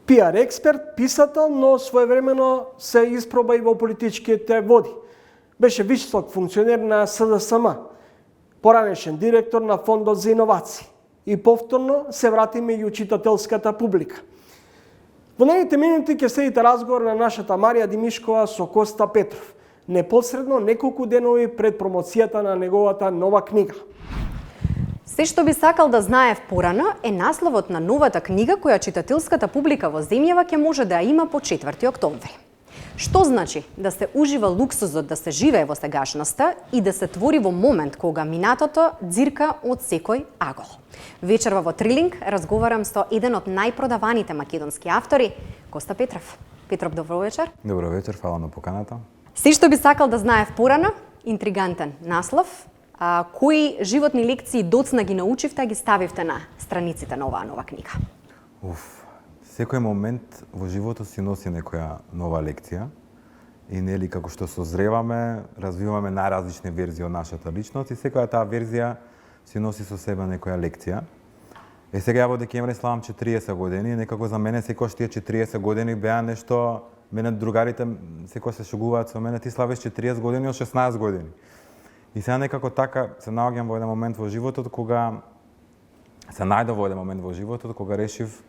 пиар експерт, писател, но своевремено се испроба и во политичките води. Беше висок функционер на СДСМ, поранешен директор на Фондот за иновации. И повторно се врати меѓу читателската публика. Во наredните минути ќе следите разговор на нашата Марија Димишкова со Коста Петров, непосредно неколку денови пред промоцијата на неговата нова книга. Се што би сакал да знаев порано е насловот на новата книга која читателската публика во земјава ќе може да ја има по 4 октомври. Што значи да се ужива луксузот да се живее во сегашноста и да се твори во момент кога минатото дзирка од секој агол? Вечерва во Трилинг разговарам со еден од најпродаваните македонски автори, Коста Петров. Петров, добро вечер. Добро вечер, фала на поканата. Се што би сакал да знаев порано, интригантен наслов. Кои животни лекции доцна ги научивте, ги ставивте на страниците на оваа нова книга? Секој момент во животот си носи некоја нова лекција и нели како што созреваме, развиваме најразлични верзии од нашата личност и секоја таа верзија си носи со себе некоја лекција. Сега во декември славам 40 години и некако за мене секогаш тие 40 години беа нешто, мене другарите секогаш се шугуваат со мене, ти славиш 40 години од 16 години. И сега некако така се наоѓам во еден момент во животот кога се најдов во еден момент во животот кога решив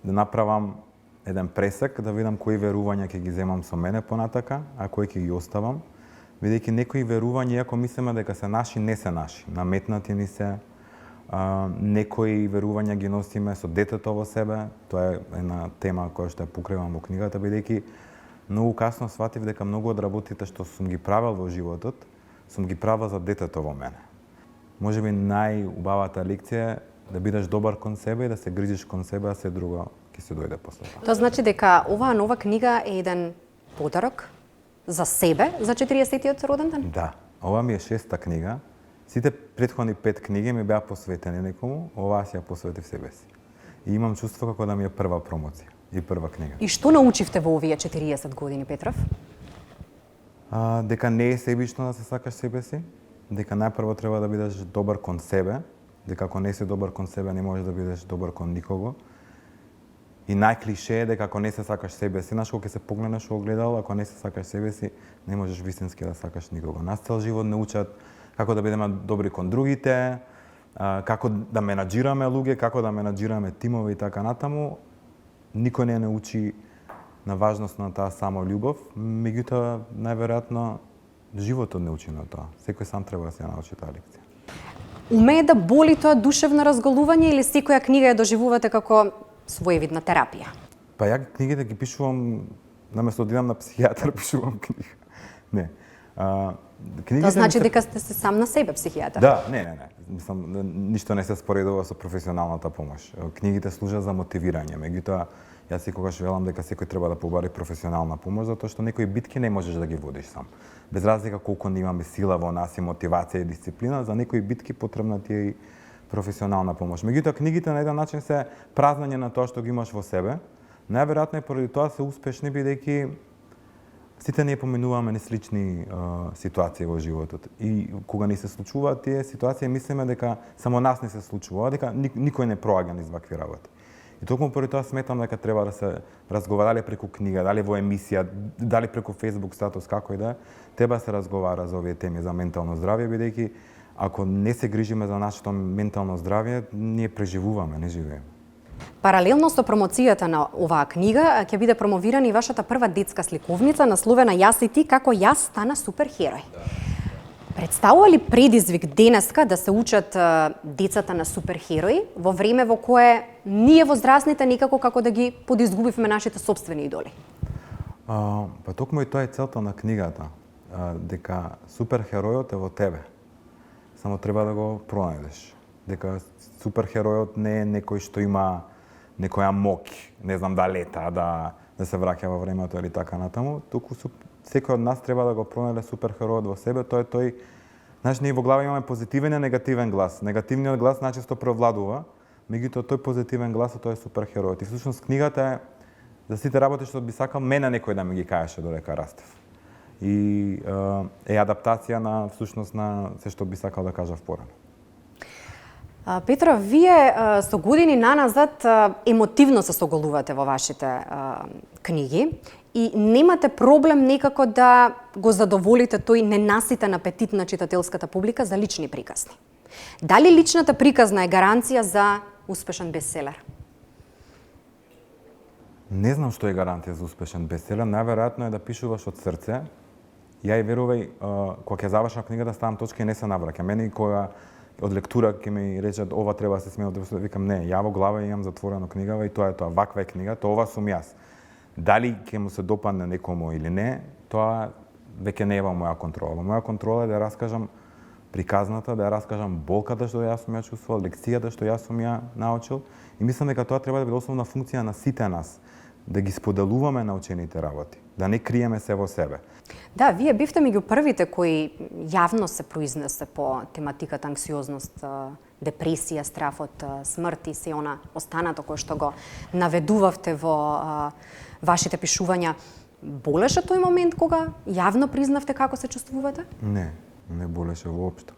да направам еден пресек, да видам кои верувања ќе ги земам со мене понатака, а кои ќе ги оставам, бидејќи некои верувања, иако мислиме дека се наши, не се наши. Наметнати ни се, некои верувања ги носиме со детето во себе, тоа е една тема која што ја покривам во книгата, бидејќи многу касно сватив дека многу од работите што сум ги правел во животот, сум ги правил за детето во мене. Можеби најубавата лекција е да бидеш добар кон себе и да се грижиш кон себе, а се друго ќе се дојде после тоа. Тоа значи дека оваа нова книга е еден подарок за себе за 40-тиот роден ден? Да, ова ми е 6-та книга. Сите претходни 5 книги ми беа посветени некому, оваа си ја посветив себе си. И имам чувство како да ми е прва промоција и прва книга. И што научивте во овие 40 години, Петров? Дека не е себично да се сакаш себе си, дека најпрво треба да бидеш добар кон себе, дека ако не си добар кон себе не можеш да бидеш добар кон никого. И најклише е дека ако не се сакаш себе си, кога ќе се погледнеш во огледало, ако не се сакаш себе си, не можеш вистински да сакаш никого. Нас цел живот не учат како да бидеме добри кон другите, како да менаџираме луѓе, како да менаџираме тимови и така натаму. Никој не учи на важност на таа само љубов, меѓутоа најверојатно животот не учи на тоа. Секој сам треба да се научи таа лекција. Умее да боли тоа душевно разголување или секоја книга ја доживувате како своевидна терапија? Па ја книгите ги пишувам, наместо да идам на психијатар, пишувам книга. Не. Тоа значи дека сте се сам на себе психијатар? Да, не. Мислам, ништо не се споредува со професионалната помош. Книгите служат за мотивирање, меѓутоа јас секогаш велам дека секој треба да побари професионална помош, затоа што некои битки не можеш да ги водиш сам. Без разлика колку не имаме сила во нас и мотивација и дисциплина, за некои битки потребна ти е и професионална помош. Меѓутоа книгите на еден начин се празнање на тоа што ги имаш во себе. Најверојатно и поради тоа се успешни бидејќи сите ние поменуваме неслични ситуации во животот. И кога ни се случуваат тие ситуации, мислиме дека само нас не се случува, дека никој не проаѓа низ вакви работи. И токму поради тоа сметам дека треба да се разговара дали преку книга, дали во емисија, дали преку Facebook статус, како и да, треба да се разговара за овие теми за ментално здравје, бидејќи ако не се грижиме за нашето ментално здравје, ние преживуваме, не живееме. Паралелно со промоцијата на оваа книга ќе биде промовирана и вашата прва детска сликовница насловена Јас и ти како јас стана суперхерој. Представува ли предизвик денеска да се учат децата на суперхерои во време во кое ние возрастните некако како да ги подизгубивме нашите сопствени идоли? Па токму и тоа е целта на книгата, дека суперхеројот е во тебе. Само треба да го пронајдеш. Дека суперхеројот не е некој што има некоја моќ, не знам да лета, да се враќа во времето или така натаму, туку секој од нас треба да го пронајде суперхеројот во себе, тоа е тој. Значи, ние во глава имаме позитивен и негативен глас. Негативниот глас најчесто превладува, меѓутоа тој позитивен глас тоа е суперхеројот. И всушност книгата е за сите работи што би сакал мене некој да ми ги кажеше додека растев. И е адаптација на всушност на се што би сакал да кажав порано. Петра, вие со години наназад емотивно се соголувате во вашите книги и немате проблем некако да го задоволите тој ненаситен апетит на читателската публика за лични приказни. Дали личната приказна е гаранција за успешен бестселер? Не знам што е гарантија за успешен бестселер, најверојатно е да пишуваш од срце. Ја и верувај, кога ќе завршам книгата, ставам точка и не се навраќам. Мене и кога од лектура ќе ми речат ова треба да се смее, викам не, ја во глава имам затворено книгава и тоа е тоа, ваква е книгата, ова сум јас. Дали ќе му се допадне некому или не, тоа веќе не е во моја контрола. Во моја контрола е да ја раскажам приказната, да ја раскажам болката што јас сум ја чувствувал, лекцијата што јас сум ја научил и мислам дека тоа треба да биде основна функција на сите нас, да ги споделуваме научените работи, да не криеме се во себе. Да, вие бивте меѓу првите кои јавно се произнесе по тематиката анксиозност, депресија, страф од смрт и се она останато кое што го наведувавте во вашите пишувања. Болеше тој момент кога јавно признавте како се чувствувате? Не болеше воопшто.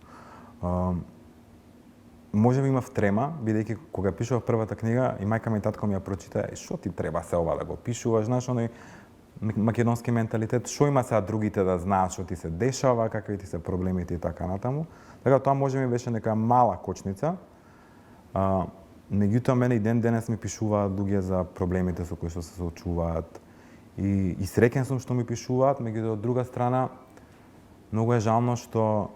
Може би имав трема, бидејќи кога пишував првата книга и мајка ми и татко ми ја прочита, што ти треба се ова да го пишуваш, знаеш, оној македонски менталитет, што има сега другите да знаат што ти се дешава, какви ти се проблемите и така натаму. Така тоа може би беше нека мала кочница. Меѓутоа мене и ден денес ми пишуваат луѓе за проблемите со кои што се соочуваат и среќен сум што ми пишуваат, меѓутоа од друга страна многу е жално што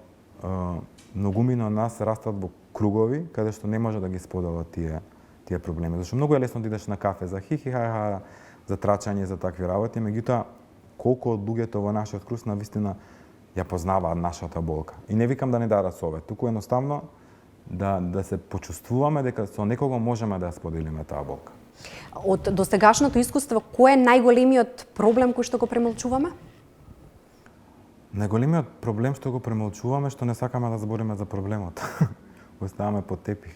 многумина од нас растат во кругови каде што не може да ги споделат тие проблеми. Зашто многу е лесно да идеш на кафе за хихи-ха-ха, за трачање, за такви работи, меѓутоа колку од луѓето во нашиот круг навистина ја познаваат нашата болка. И не викам да не дадат совет, туку едноставно да се почувствуваме дека со некого можеме да ја споделиме таа болка. Од досегашното искуство, кој е најголемиот проблем кој што го премолчуваме? Најголемиот проблем што го премолчуваме што не сакаме да збориме за проблемот. Го ставаме под тепих.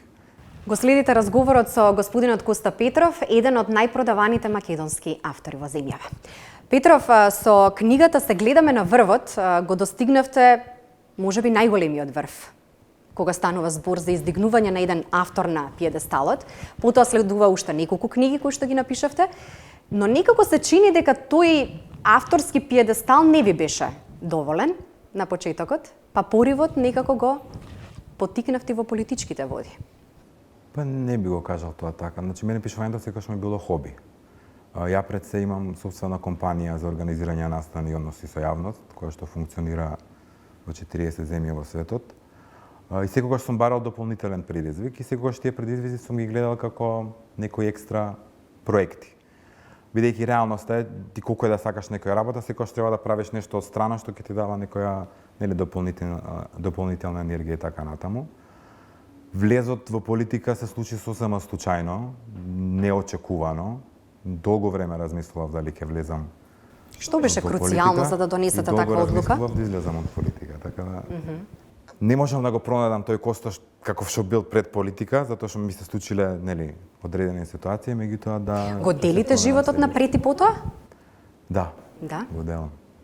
Го следите разговорот со господинот Коста Петров, еден од најпродаваните македонски автори во земјава. Петров, со книгата Се гледаме на врвот, го достигнавте можеби најголемиот врв, кога станува збор за издигнување на еден автор на пиедесталот. Потоа следува уште неколку книги кои што ги напишавте, но некако се чини дека тој авторски пиедестал не ви беше доволен на почетокот, па поривот некако го потикнавте во политичките води. Па не би го кажал тоа така. Значи, мене пишувањето секогаш ми било хоби. Ја пред се имам собствена компанија за организирање настани и односи со јавност, која што функционира во 40 земји во светот. И секогаш сум барал дополнителен предизвик и секогаш тие предизвици сум ги гледал како некои екстра проекти. Бидејќи реалноста е, ти колку е да сакаш некоја работа, секогаш треба да правиш нешто од страна што ќе ти дава некоја дополнителна енергија и така натаму. Влезот во политика се случи сосема случајно, неочекувано. Долго време размислував дали ќе влезам. Што беше круцијално за да донесете таква одлука? Долго размислував да излезам од политика, така да. Не можам да го пронајдам тој Костош каков што бил пред политика, затоа што ми се случиле, нели, одредени ситуации, меѓутоа да. Го делите животот на пред и потоа? Да. Да.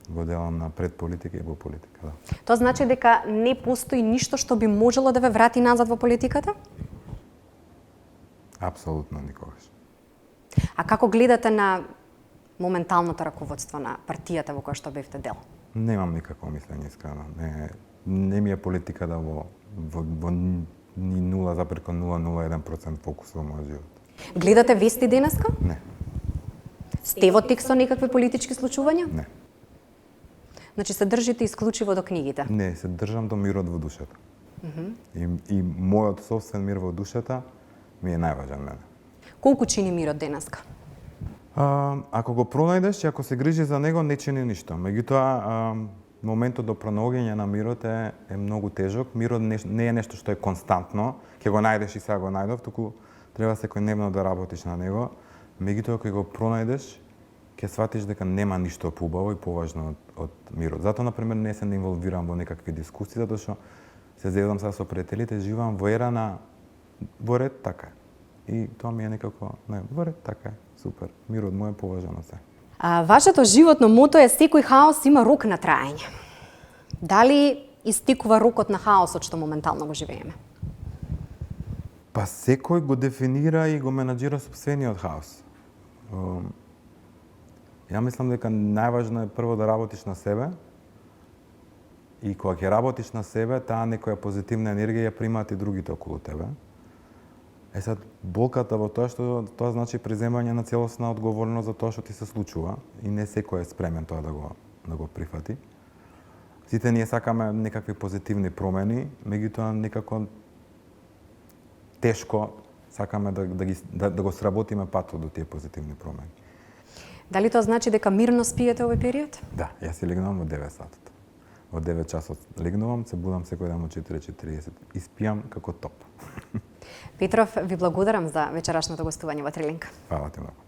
Го делам на пред политика и во политика, да. Тоа значи дека не постои ништо што би можело да ве врати назад во политиката? Апсолутно никогаш. А како гледате на моменталното раководство на партијата во која што бевте дел? Немам никакво мислење искрено. Не ми е политика да во ни 0,001% фокус во мојот живот. Гледате вести денеска? Не. Сте во текст со некакви политички случувања? Не. Значи се држите исклучиво до книгите? Не, се држам до мирот во душата. И мојот собствен мир во душата ми е најважен мене. Колку чини мирот денеска? Ако го пронајдеш и ако се грижи за него, не чини ништо. Меѓутоа, моментот до пронаоѓање на мирот е многу тежок. Мирот не е нешто што е константно, ќе го најдеш и сега го најдов, туку треба секојдневно да работиш на него. Меѓутоа, кога го пронајдеш, ќе сватиш дека нема ништо поубаво и поважно од мирот. Затоа, например, не се инволвирам во некакви дискусии, затоа што се зедам сега со пријателите, живеам во ера на во ред така. И тоа ми е некако, во ред така, супер. Мирот мој е поважен од се. Вашето животно мото е секој хаос има рок на траење. Дали истекува рокот на хаосот што моментално го живееме? Па секој го дефинира и го менаџира сопствениот хаос. Ја мислам дека најважно е прво да работиш на себе и кога ќе работиш на себе, таа некоја позитивна енергија ја примаат и другите околу тебе. Сад, болката во тоа што тоа значи преземање на целосна одговорност за тоа што ти се случува и не секој е спремен тоа да го прифати. Сите ние сакаме некакви позитивни промени, меѓутоа некако тешко сакаме да го сработиме патот до тие позитивни промени. Дали тоа значи дека мирно спиете овој период? Да, јас си легнувам во 9 сатот. Во 9 часот легнувам, се будам секој ден во 4:40 и спијам како топ. Петров, ви благодарам за вечерашното гостување во Трилинг. Фала ти многу.